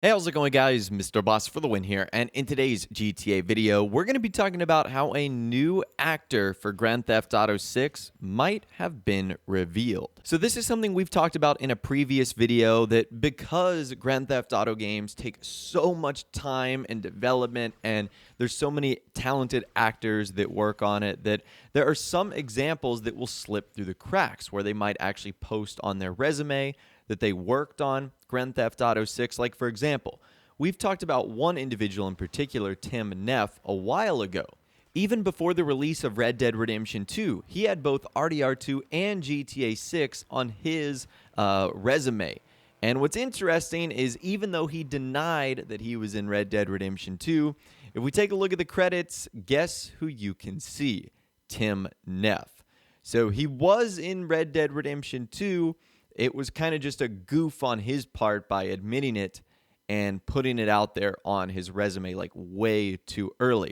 Hey, how's it going, guys? Mr. Boss for the win here. And in today's GTA video, we're going to be talking about how a new actor for Grand Theft Auto 6 might have been revealed. So this is something we've talked about in a previous video, that because Grand Theft Auto games take so much time and development, and there's so many talented actors that work on it, that there are some examples that will slip through the cracks where they might actually post on their resume that they worked on Grand Theft Auto 6. Like, for example, we've talked about one individual in particular, Tim Neff, a while ago. Even before the release of Red Dead Redemption 2, he had both RDR2 and GTA 6 on his resume. And what's interesting is, even though he denied that he was in Red Dead Redemption 2, if we take a look at the credits, guess who you can see? Tim Neff. So he was in Red Dead Redemption 2. It was kind of just a goof on his part by admitting it and putting it out there on his resume like way too early.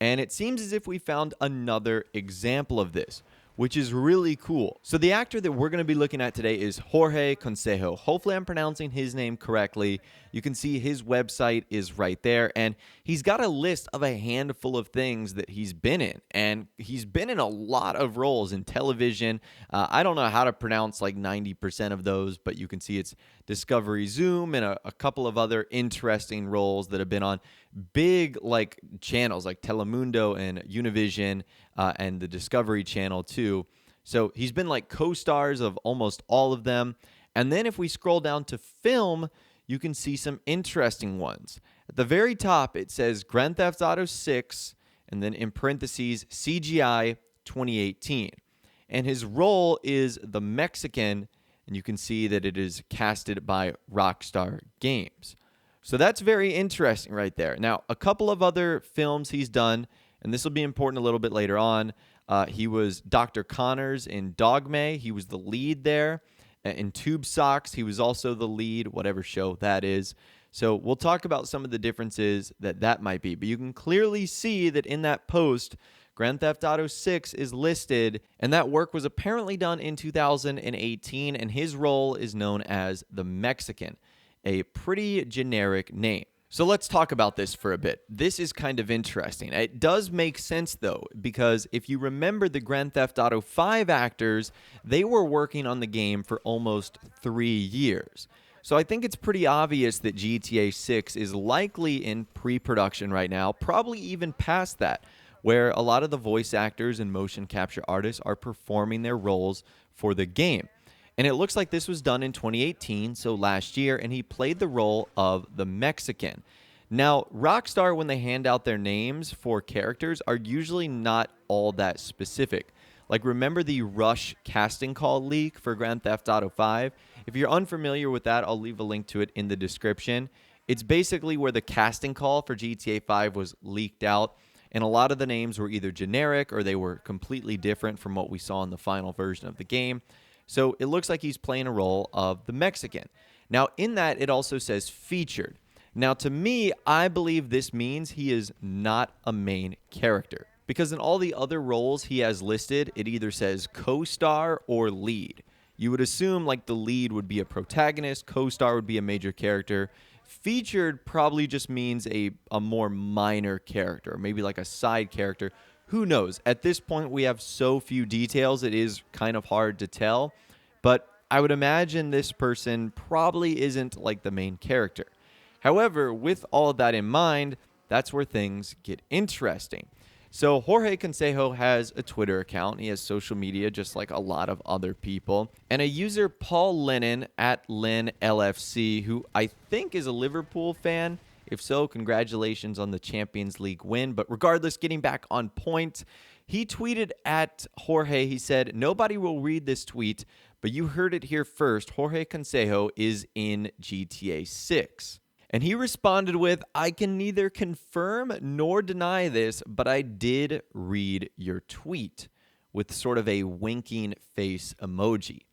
And it seems as if we found another example of this, which is really cool. So the actor that we're going to be looking at today is Jorge Consejo. Hopefully I'm pronouncing his name correctly. You can see his website is right there, and he's got a list of a handful of things that he's been in, and he's been in a lot of roles in television. I don't know how to pronounce like 90% of those, but you can see it's Discovery Zoom and a couple of other interesting roles that have been on big like channels like Telemundo and Univision, and the Discovery Channel too. So he's been like co-stars of almost all of them. And then if we scroll down to film, you can see some interesting ones. At the very top, it says Grand Theft Auto 6, and then in parentheses, CGI 2018. And his role is the Mexican, and you can see that it is casted by Rockstar Games. So that's very interesting right there. Now, a couple of other films he's done, and this will be important a little bit later on. He was Dr. Connors in Dogma. He was the lead there. In Tube Socks, he was also the lead, whatever show that is. So we'll talk about some of the differences that might be. But you can clearly see that in that post, Grand Theft Auto 6 is listed, and that work was apparently done in 2018, and his role is known as the Mexican, a pretty generic name. So let's talk about this for a bit. This is kind of interesting. It does make sense, though, because if you remember the Grand Theft Auto 5 actors, they were working on the game for almost 3 years. So I think it's pretty obvious that GTA 6 is likely in pre-production right now, probably even past that, where a lot of the voice actors and motion capture artists are performing their roles for the game. And it looks like this was done in 2018, so last year, and he played the role of the Mexican. Now, Rockstar, when they hand out their names for characters, are usually not all that specific. Like, remember the Rush casting call leak for Grand Theft Auto 5? If you're unfamiliar with that, I'll leave a link to it in the description. It's basically where the casting call for GTA 5 was leaked out, and a lot of the names were either generic or they were completely different from what we saw in the final version of the game. So it looks like he's playing a role of the Mexican. Now, in that, it also says featured. Now, to me, I believe this means he is not a main character, because in all the other roles he has listed, it either says co-star or lead. You would assume like the lead would be a protagonist, co-star would be a major character. Featured probably just means a more minor character, or maybe like a side character. Who knows? At this point, we have so few details, it is kind of hard to tell. But I would imagine this person probably isn't like the main character. However, with all of that in mind, that's where things get interesting. So Jorge Consejo has a Twitter account. He has social media just like a lot of other people. And a user, Paul Lennon, at LenLFC, who I think is a Liverpool fan. If so, congratulations on the Champions League win. But regardless, getting back on point, he tweeted at Jorge. He said, "Nobody will read this tweet, but you heard it here first. Jorge Consejo is in GTA 6. And he responded with, "I can neither confirm nor deny this, but I did read your tweet," with sort of a winking face emoji.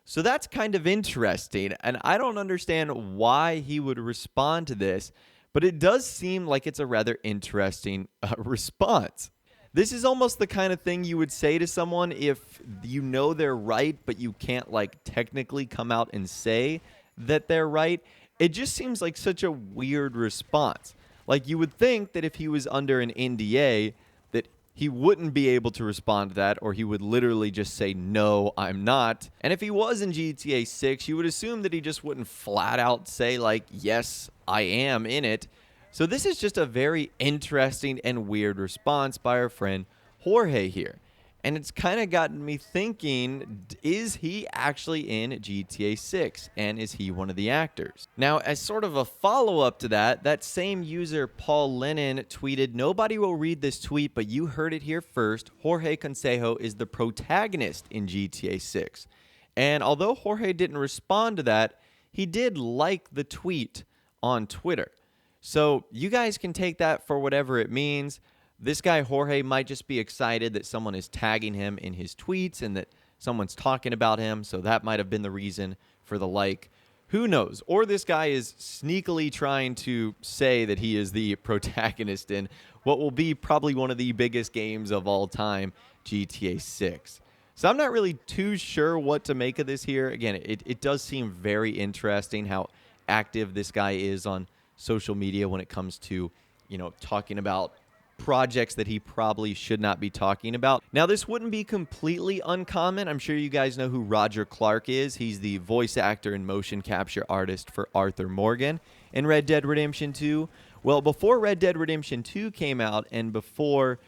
So that's kind of interesting, and I don't understand why he would respond to this, but it does seem like it's a rather interesting response. This is almost the kind of thing you would say to someone if you know they're right, but you can't like technically come out and say that they're right. It just seems like such a weird response. Like, you would think that if he was under an NDA, that he wouldn't be able to respond to that, or he would literally just say, no, I'm not. And if he was in GTA 6, you would assume that he just wouldn't flat out say, like, yes, I am in it. So this is just a very interesting and weird response by our friend Jorge here. And it's kind of gotten me thinking, is he actually in GTA 6? And is he one of the actors? Now, as sort of a follow-up to that, that same user, Paul Lennon, tweeted, "Nobody will read this tweet, but you heard it here first. Jorge Consejo is the protagonist in GTA 6. And although Jorge didn't respond to that, he did like the tweet on Twitter. So you guys can take that for whatever it means. This guy, Jorge, might just be excited that someone is tagging him in his tweets and that someone's talking about him, so that might have been the reason for the like. Who knows? Or this guy is sneakily trying to say that he is the protagonist in what will be probably one of the biggest games of all time, GTA 6. So I'm not really too sure what to make of this here. Again, it does seem very interesting how active this guy is on social media when it comes to, talking about projects that he probably should not be talking about. Now, this wouldn't be completely uncommon. I'm sure you guys know who Roger Clark is. He's the voice actor and motion capture artist for Arthur Morgan in Red Dead Redemption 2. Well, before Red Dead Redemption 2 came out and before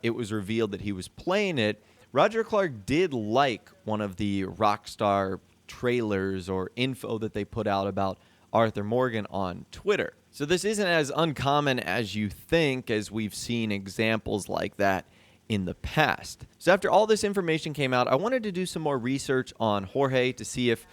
it was revealed that he was playing it, Roger Clark did like one of the Rockstar trailers or info that they put out about Arthur Morgan on Twitter. So this isn't as uncommon as you think, as we've seen examples like that in the past. So after all this information came out, I wanted to do some more research on Jorge to see if,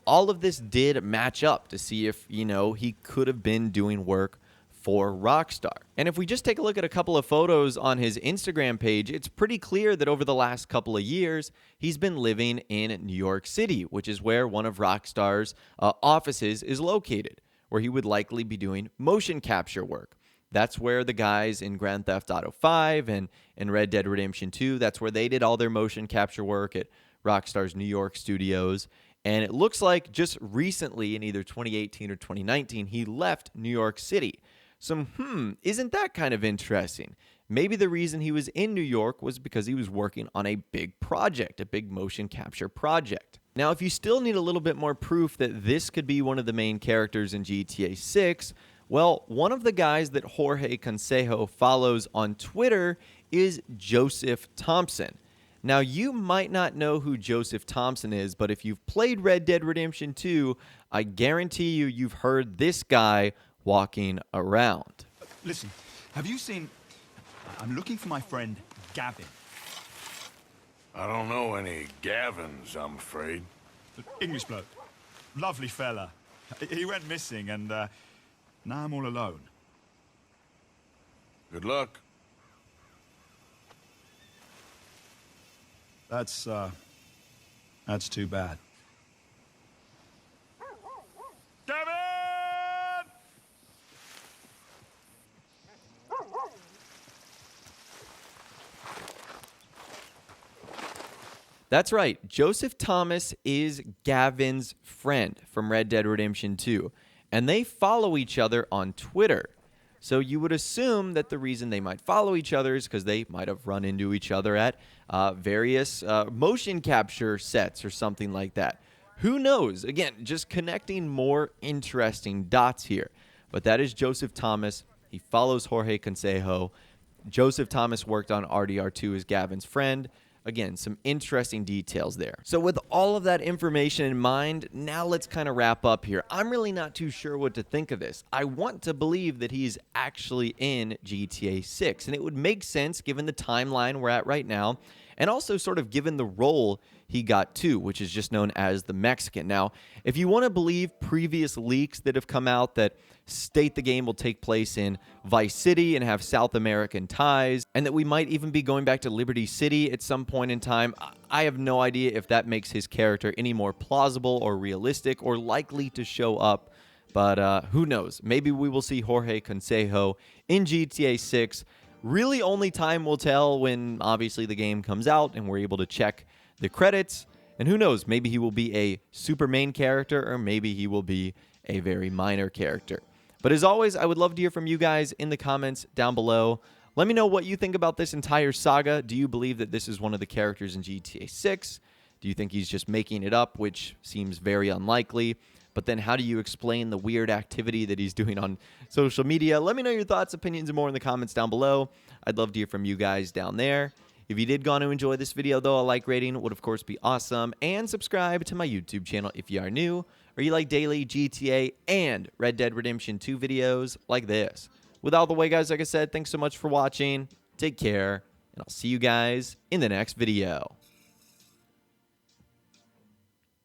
all of this did match up, to see if, he could have been doing work for Rockstar. And if we just take a look at a couple of photos on his Instagram page, it's pretty clear that over the last couple of years, he's been living in New York City, which is where one of Rockstar's offices is located, where he would likely be doing motion capture work. That's where the guys in Grand Theft Auto 5 and Red Dead Redemption 2, that's where they did all their motion capture work at Rockstar's New York studios. And it looks like just recently, in either 2018 or 2019, he left New York City. So, isn't that kind of interesting? Maybe the reason he was in New York was because he was working on a big project, a big motion capture project. Now, if you still need a little bit more proof that this could be one of the main characters in GTA 6, well, one of the guys that Jorge Consejo follows on Twitter is Joseph Thompson. Now, you might not know who Joseph Thompson is, but if you've played Red Dead Redemption 2, I guarantee you've heard this guy walking around. Listen, have you seen... I'm looking for my friend Gavin. I don't know any Gavins, I'm afraid. English bloke. Lovely fella. He went missing and now I'm all alone. Good luck. That's too bad. Gavin! That's right. Joseph Thomas is Gavin's friend from Red Dead Redemption 2, and they follow each other on Twitter. So you would assume that the reason they might follow each other is because they might have run into each other at various motion capture sets or something like that. Who knows? Again, just connecting more interesting dots here. But that is Joseph Thomas. He follows Jorge Consejo. Joseph Thomas worked on RDR2 as Gavin's friend. Again, some interesting details there. So with all of that information in mind, now let's kind of wrap up here. I'm really not too sure what to think of this. I want to believe that he's actually in GTA 6, and it would make sense given the timeline we're at right now, and also sort of given the role he got too, which is just known as the Mexican. Now, if you want to believe previous leaks that have come out that state the game will take place in Vice City and have South American ties, and that we might even be going back to Liberty City at some point in time, I have no idea if that makes his character any more plausible or realistic or likely to show up. But who knows? Maybe we will see Jorge Consejo in GTA 6. Really, only time will tell when, obviously, the game comes out and we're able to check the credits. And who knows? Maybe he will be a super main character, or maybe he will be a very minor character. But as always, I would love to hear from you guys in the comments down below. Let me know what you think about this entire saga. Do you believe that this is one of the characters in GTA 6? Do you think he's just making it up, which seems very unlikely? But then how do you explain the weird activity that he's doing on social media? Let me know your thoughts, opinions, and more in the comments down below. I'd love to hear from you guys down there. If you did go on to enjoy this video, though, a like rating would, of course, be awesome. And subscribe to my YouTube channel if you are new, or you like daily GTA and Red Dead Redemption 2 videos like this. With all the way, guys, like I said, thanks so much for watching. Take care, and I'll see you guys in the next video.